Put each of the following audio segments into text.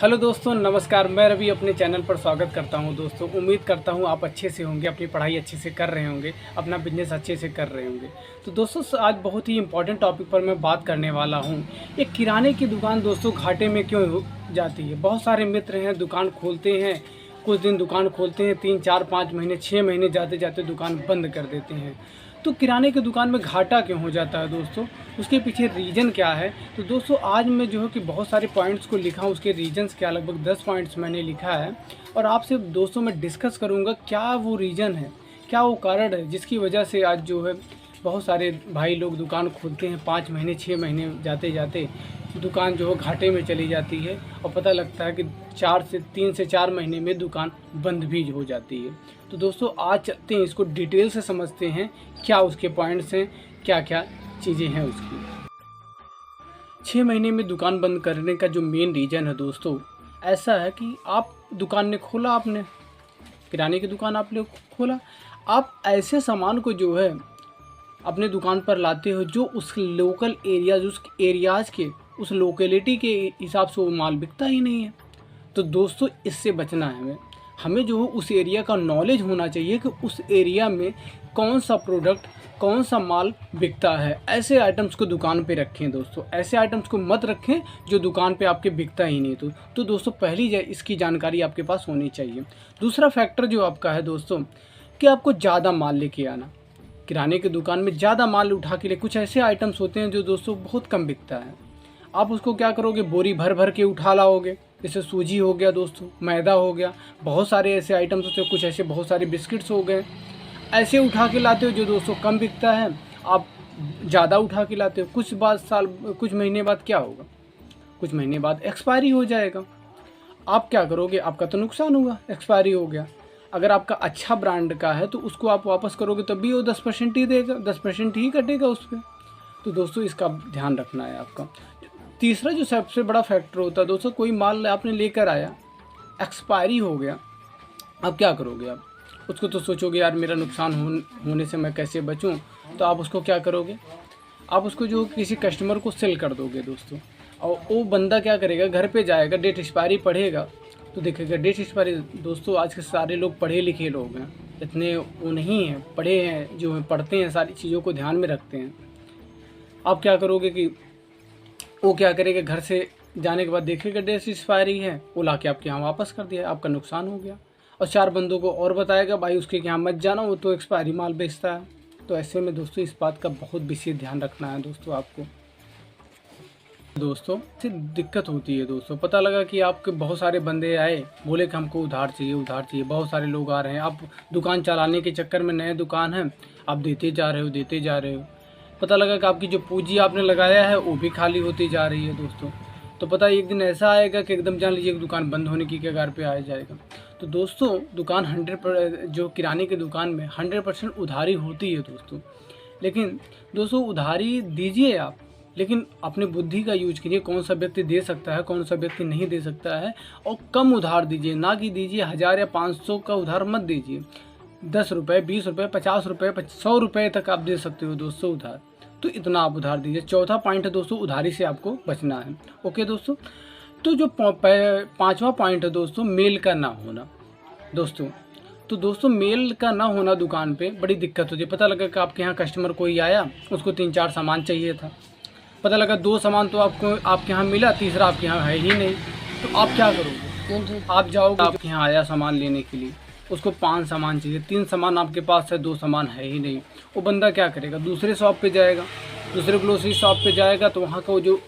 Hello दोस्तों, नमस्कार। मैं रवि अपने चैनल पर स्वागत करता हूं। दोस्तों, उम्मीद करता हूं आप अच्छे से होंगे, अपनी पढ़ाई अच्छे से कर रहे होंगे, अपना बिजनेस अच्छे से कर रहे होंगे। तो दोस्तों, आज बहुत ही इंपॉर्टेंट टॉपिक पर मैं बात करने वाला हूं। एक किराने की दुकान दोस्तों घाटे में क्यों हो जाती है। बहुत सारे मित्र हैं, दुकान खोलते हैं, कुछ दिन दुकान खोलते हैं, 3, 4, 5 महीने, 6 महीने जाते जाते दुकान बंद कर देते हैं। तो किराने की दुकान में घाटा क्यों हो जाता है दोस्तों, उसके पीछे रीज़न क्या है। तो दोस्तों, आज मैं जो है कि बहुत सारे पॉइंट्स को लिखा हूँ, उसके रीजंस क्या, लगभग 10 पॉइंट्स मैंने लिखा है और आपसे दोस्तों मैं डिस्कस करूँगा क्या वो रीज़न है, क्या वो कारण है जिसकी वजह से आज जो है बहुत सारे भाई लोग दुकान खोलते हैं, 5 महीने 6 महीने जाते जाते दुकान जो है घाटे में चली जाती है और पता लगता है कि 3 से 4 महीने में दुकान बंद भी हो जाती है। तो दोस्तों, आज चलते हैं, इसको डिटेल से समझते हैं, क्या उसके पॉइंट्स हैं, क्या क्या चीज़ें हैं उसकी। 6 महीने में दुकान बंद करने का जो मेन रीज़न है दोस्तों, ऐसा है कि आप दुकान ने खोला, आपने किराने की दुकान आपने खोला, आप ऐसे सामान को जो है अपने दुकान पर लाते हो जो उस लोकल एरियाज, उस एरियाज़ के, उस लोकेलिटी के हिसाब से वो माल बिकता ही नहीं है। तो दोस्तों, इससे बचना है हमें हमें जो उस एरिया का नॉलेज होना चाहिए कि उस एरिया में कौन सा प्रोडक्ट, कौन सा माल बिकता है। ऐसे आइटम्स को दुकान पे रखें दोस्तों, ऐसे आइटम्स को मत रखें जो दुकान पे आपके बिकता ही नहीं। तो दोस्तों, पहली इसकी जानकारी आपके पास होनी चाहिए। दूसरा फैक्टर जो आपका है दोस्तों, कि आपको ज़्यादा माल लेके आना। किराने की दुकान में ज़्यादा माल उठा के लिए, कुछ ऐसे आइटम्स होते हैं जो दोस्तों बहुत कम बिकता है, आप उसको क्या करोगे, बोरी भर भर के उठा लाओगे। जैसे सूजी हो गया दोस्तों, मैदा हो गया, बहुत सारे ऐसे आइटम्स होते हैं, कुछ ऐसे बहुत सारे बिस्किट्स हो गए, ऐसे उठा के लाते हो जो दोस्तों कम बिकता है, आप ज़्यादा उठा के लाते हो। कुछ महीने बाद क्या होगा, कुछ महीने बाद एक्सपायरी हो जाएगा। आप क्या करोगे, आपका तो नुकसान होगा, एक्सपायरी हो गया। अगर आपका अच्छा ब्रांड का है तो उसको आप वापस करोगे तब भी वो 10% ही देगा, 10% ही कटेगा उस पर। तो दोस्तों, इसका ध्यान रखना है आपका। तीसरा जो सबसे बड़ा फैक्टर होता है दोस्तों, कोई माल आपने लेकर आया, एक्सपायरी हो गया, अब क्या करोगे आप उसको, तो सोचोगे यार मेरा नुकसान होने से मैं कैसे बचूं। तो आप उसको क्या करोगे, आप उसको जो किसी कस्टमर को सेल कर दोगे दोस्तों। और वो बंदा क्या करेगा, घर पे जाएगा, डेट एक्सपायरी पढ़ेगा तो देखेगा डेट एक्सपायरी। दोस्तों, आज के सारे लोग पढ़े लिखे लोग हैं, इतने वो नहीं हैं, पढ़े हैं, जो पढ़ते हैं, सारी चीज़ों को ध्यान में रखते हैं। आप क्या करोगे कि वो क्या करेगा, घर से जाने के बाद देखेगा डेट एक्सपायरी है, वो ला के आपके यहाँ वापस कर दिया, आपका नुकसान हो गया। और 4 बंदों को और बताएगा भाई उसके यहाँ मत जाना, वो तो एक्सपायरी माल बेचता है। तो ऐसे में दोस्तों, इस बात का बहुत विशेष ध्यान रखना है दोस्तों आपको। दोस्तों, से दिक्कत होती है दोस्तों, पता लगा कि आपके बहुत सारे बंदे आए, बोले कि हमको उधार चाहिए, उधार चाहिए, बहुत सारे लोग आ रहे हैं, आप दुकान चलाने के चक्कर में, नए दुकान है, आप देते जा रहे हो, देते जा रहे हो। पता लगा कि आपकी जो पूंजी आपने लगाया है वो भी खाली होती जा रही है दोस्तों। तो पता है एक दिन ऐसा आएगा कि एकदम जान लीजिए दुकान बंद होने की कगार पे आ जाएगा। तो दोस्तों, दुकान 100 जो किराने की दुकान में 100% उधारी होती है दोस्तों। लेकिन दोस्तों, उधारी दीजिए आप, लेकिन अपने बुद्धि का यूज कीजिए, कौन सा व्यक्ति दे सकता है, कौन सा व्यक्ति नहीं दे सकता है। और कम उधार दीजिए, ना कि दीजिए 1000 या 500 का उधार मत दीजिए। 10 रुपये, 20 रुपये, 50 रुपये, 100 रुपये तक आप दे सकते हो दोस्तों उधार। तो इतना आप उधार दीजिए। चौथा पॉइंट है दोस्तों, उधारी से आपको बचना है। ओके दोस्तों, तो जो 5वां पॉइंट है दोस्तों, मेल का ना होना दोस्तों। तो दोस्तों, मेल का ना होना दुकान पे बड़ी दिक्कत होती है। पता लगा कि आपके यहाँ कस्टमर कोई आया, उसको 3-4 सामान चाहिए था, पता लगा 2 सामान तो आपके यहाँ मिला, तीसरा आपके यहाँ है ही नहीं। तो आप क्या करोगे, आप जाओगे आपके यहाँ आया सामान लेने के लिए, उसको 5 सामान चाहिए, 3 सामान आपके पास है, 2 सामान है ही नहीं। वो बंदा क्या करेगा, दूसरे शॉप पे जाएगा, दूसरे ग्रोसरी शॉप पे जाएगा, तो वहाँ का वो जो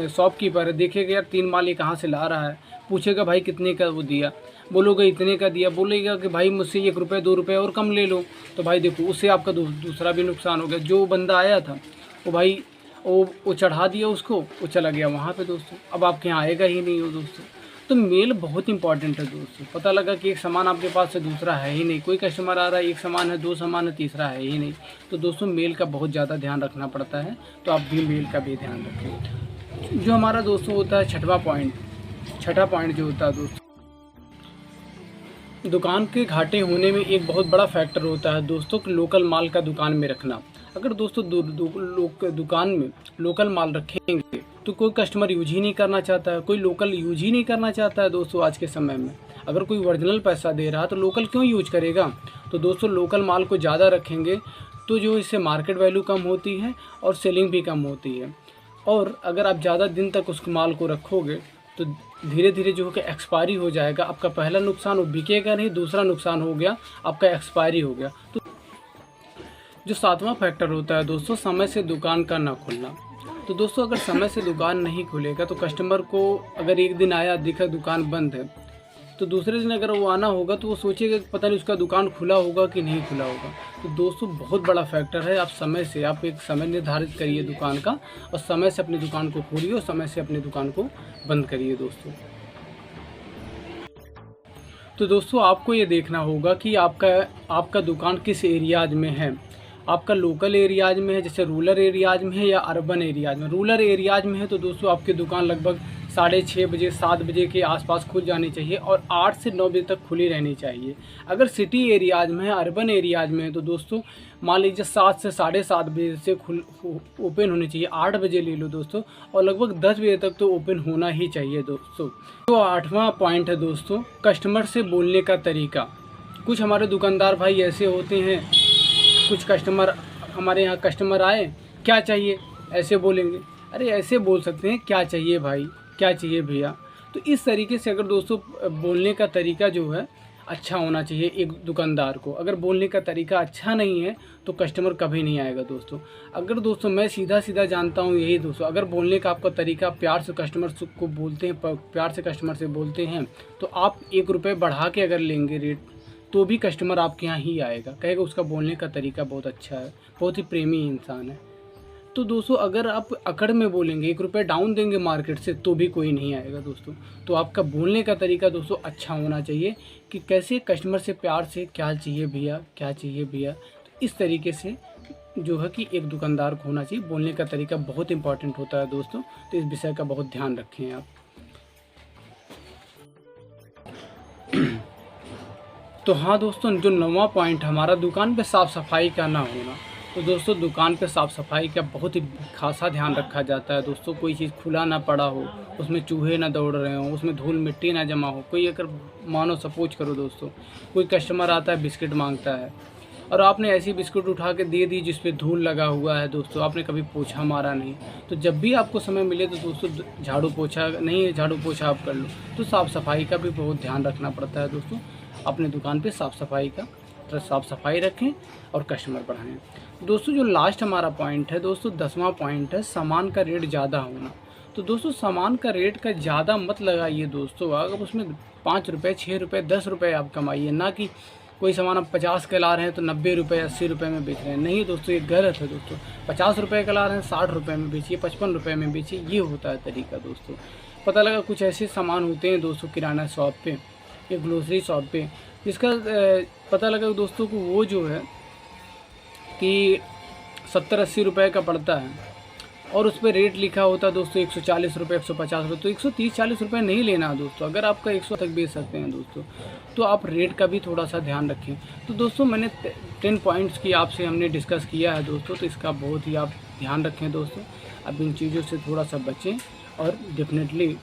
शॉपकीपर है देखेगा यार 3 माल ये कहाँ से ला रहा है, पूछेगा भाई कितने का वो दिया, बोलोगे इतने का दिया, बोलेगा कि भाई मुझसे 1 रुपये 2 रुपये और कम ले लो। तो भाई देखो, उससे आपका दूसरा भी नुकसान हो गया। जो बंदा आया था वो भाई वो चढ़ा दिया उसको, वो चला गया वहाँ पे दोस्तों, अब आपके यहाँ आएगा ही नहीं हो दोस्तों। तो मेल बहुत इंपॉर्टेंट है दोस्तों। पता लगा कि एक सामान आपके पास है, दूसरा है ही नहीं, कोई कस्टमर आ रहा है, एक सामान है, 2 सामान है, तीसरा है ही नहीं। तो दोस्तों, मेल का बहुत ज़्यादा ध्यान रखना पड़ता है, तो आप भी मेल का भी ध्यान रखें। जो हमारा दोस्तों होता है छठा पॉइंट जो होता है दोस्तों, दुकान के घाटे होने में एक बहुत बड़ा फैक्टर होता है दोस्तों, लोकल माल का दुकान में रखना। अगर दोस्तों दुकान में लोकल माल रखेंगे तो कोई कस्टमर यूज ही नहीं करना चाहता है, कोई लोकल यूज ही नहीं करना चाहता है दोस्तों। आज के समय में अगर कोई ओरिजिनल पैसा दे रहा है तो लोकल क्यों यूज करेगा। तो दोस्तों लोकल माल को ज़्यादा रखेंगे तो जो इससे मार्केट वैल्यू कम होती है और सेलिंग भी कम होती है। और अगर आप ज़्यादा दिन तक उस माल को रखोगे तो धीरे धीरे जो है कि एक्सपायरी हो जाएगा। आपका पहला नुकसान वो बिकेगा नहीं, दूसरा नुकसान हो गया आपका एक्सपायरी हो गया। तो जो सातवां फैक्टर होता है दोस्तों, समय से दुकान का ना खुलना। तो दोस्तों अगर समय से दुकान नहीं खुलेगा तो कस्टमर को अगर एक दिन आया दिखा दुकान बंद है तो दूसरे दिन अगर वो आना होगा तो वो सोचेगा कि पता नहीं उसका दुकान खुला होगा कि नहीं खुला होगा। तो दोस्तों बहुत बड़ा फैक्टर है, आप समय से आप एक समय निर्धारित करिए दुकान का और समय से अपनी दुकान को खोलिए और समय से अपनी दुकान को बंद करिए दोस्तों। तो दोस्तों आपको ये देखना होगा कि आपका दुकान किस एरियाज में है। आपका लोकल एरियाज में है, जैसे रूरल एरियाज में है या अर्बन एरियाज में। रूरल एरियाज में है तो दोस्तों आपकी दुकान लगभग 6:30 बजे 7 बजे के आसपास खुल जानी चाहिए और 8 से 9 बजे तक खुली रहनी चाहिए। अगर सिटी एरियाज में है, अर्बन एरियाज में है तो दोस्तों मान लीजिए 7 से 7:30 बजे से ओपन होनी चाहिए। 8 बजे ले लो दोस्तों और लगभग 10 बजे तक तो ओपन होना ही चाहिए दोस्तों। तो 8वां पॉइंट है दोस्तों, कस्टमर से बोलने का तरीका। कुछ हमारे दुकानदार भाई ऐसे होते हैं, कुछ कस्टमर हमारे यहाँ कस्टमर आए क्या चाहिए ऐसे बोलेंगे। अरे ऐसे बोल सकते हैं क्या चाहिए भाई, क्या चाहिए भैया। तो इस तरीके से अगर दोस्तों बोलने का तरीका जो है अच्छा होना चाहिए एक दुकानदार को। अगर बोलने का तरीका अच्छा नहीं है तो कस्टमर कभी नहीं आएगा दोस्तों। अगर दोस्तों मैं सीधा सीधा जानता हूँ यही दोस्तों, अगर बोलने का आपका तरीका प्यार से कस्टमर को बोलते हैं, प्यार से कस्टमर से बोलते हैं तो आप 1 रुपये बढ़ा के अगर लेंगे रेट तो भी कस्टमर आपके यहाँ ही आएगा, कहेगा उसका बोलने का तरीका बहुत अच्छा है, बहुत ही प्रेमी इंसान है। तो दोस्तों अगर आप अकड़ में बोलेंगे 1 रुपये डाउन देंगे मार्केट से तो भी कोई नहीं आएगा दोस्तों। तो आपका बोलने का तरीका दोस्तों अच्छा होना चाहिए कि कैसे कस्टमर से प्यार से क्या चाहिए भैया, क्या चाहिए भैया। तो इस तरीके से जो है कि एक दुकानदार को होना चाहिए। बोलने का तरीका बहुत इंपॉर्टेंट होता है दोस्तों, तो इस विषय का बहुत ध्यान रखें आप। तो हाँ दोस्तों, जो 9वां पॉइंट हमारा दुकान पे साफ़ सफाई का ना होना। तो दोस्तों दुकान पे साफ़ सफाई का बहुत ही खासा ध्यान रखा जाता है दोस्तों। कोई चीज़ खुला ना पड़ा हो, उसमें चूहे ना दौड़ रहे हों, उसमें धूल मिट्टी ना जमा हो। कोई अगर मानो सपोज करो दोस्तों, कोई कस्टमर आता है बिस्किट मांगता है और आपने ऐसी बिस्कुट उठा के दे दी जिस पे धूल लगा हुआ है दोस्तों, आपने कभी पोछा मारा नहीं। तो जब भी आपको समय मिले तो दोस्तों झाड़ू पोछा नहीं है, झाड़ू पोछा आप कर लो। तो साफ़ सफाई का भी बहुत ध्यान रखना पड़ता है दोस्तों। अपने दुकान पे साफ़ सफाई रखें और कस्टमर बढ़ाएं। दोस्तों जो लास्ट हमारा पॉइंट है दोस्तों, 10वां पॉइंट है सामान का रेट ज़्यादा होना। तो दोस्तों सामान का रेट का ज़्यादा मत लगाइए दोस्तों। अगर उसमें 5 रुपये 6 रुपये 10 रुपये आप कमाइए, ना कि कोई सामान आप 50 का ला रहे हैं तो 90 रुपये 80 रुपये में बेच रहे हैं। नहीं दोस्तों, ये गलत है दोस्तों। 50 रुपये का ला रहे हैं 60 रुपये में बेचिए, 55 रुपये में बेचिए, ये होता है तरीका दोस्तों। पता लगा कुछ ऐसे सामान होते हैं दोस्तों किराना शॉप पे या ग्रोसरी शॉप पे, जिसका पता लगा दोस्तों को वो जो है कि 70-80 रुपये का पड़ता है और उस पर रेट लिखा होता है दोस्तों 140 रुपये 150 रुपये। तो 130-40 रुपये नहीं लेना है दोस्तों। अगर आपका 100 तक बेच सकते हैं दोस्तों तो आप रेट का भी थोड़ा सा ध्यान रखें। तो दोस्तों मैंने 10 पॉइंट्स की आपसे हमने डिस्कस किया है दोस्तों, तो इसका बहुत ही आप ध्यान रखें दोस्तों। अब इन चीज़ों से थोड़ा सा बचें और डेफिनेटली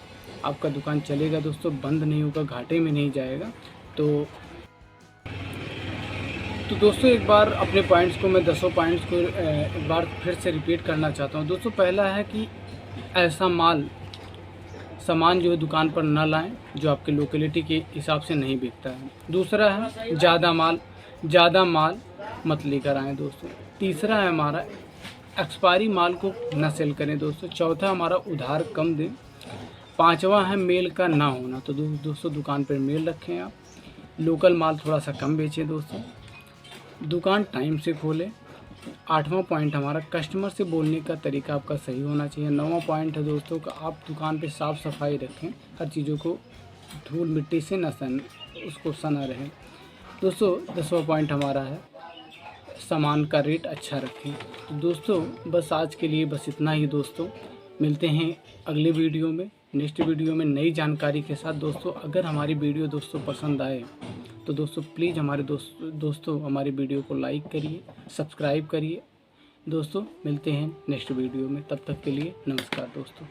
आपका दुकान चलेगा दोस्तों, बंद नहीं होगा, घाटे में नहीं जाएगा। तो दोस्तों एक बार अपने पॉइंट्स को मैं 10 पॉइंट्स को एक बार फिर से रिपीट करना चाहता हूँ दोस्तों। पहला है कि ऐसा सामान जो है दुकान पर ना लाएं जो आपके लोकेलिटी के हिसाब से नहीं बिकता है। दूसरा है ज़्यादा माल मत लेकर आएँ दोस्तों। तीसरा है हमारा एक्सपायरी माल को ना सेल करें दोस्तों। चौथा हमारा उधार कम दें। 5वां है मेल का ना होना। तो दोस्तों दुकान पर मेल रखें आप। लोकल माल थोड़ा सा कम बेचें दोस्तों। दुकान टाइम से खोलें। 8वां पॉइंट हमारा कस्टमर से बोलने का तरीका आपका सही होना चाहिए। 9वां पॉइंट है दोस्तों का आप दुकान पे साफ़ सफाई रखें, हर चीज़ों को धूल मिट्टी से न उसको सना रहे दोस्तों। 10वां पॉइंट हमारा है सामान का रेट अच्छा रखें। तो दोस्तों बस आज के लिए बस इतना ही दोस्तों। मिलते हैं अगले वीडियो में, नेक्स्ट वीडियो में नई जानकारी के साथ दोस्तों। अगर हमारी वीडियो दोस्तों पसंद आए तो दोस्तों प्लीज़ हमारे दोस्तों हमारी वीडियो को लाइक करिए, सब्सक्राइब करिए दोस्तों। मिलते हैं नेक्स्ट वीडियो में, तब तक के लिए नमस्कार दोस्तों।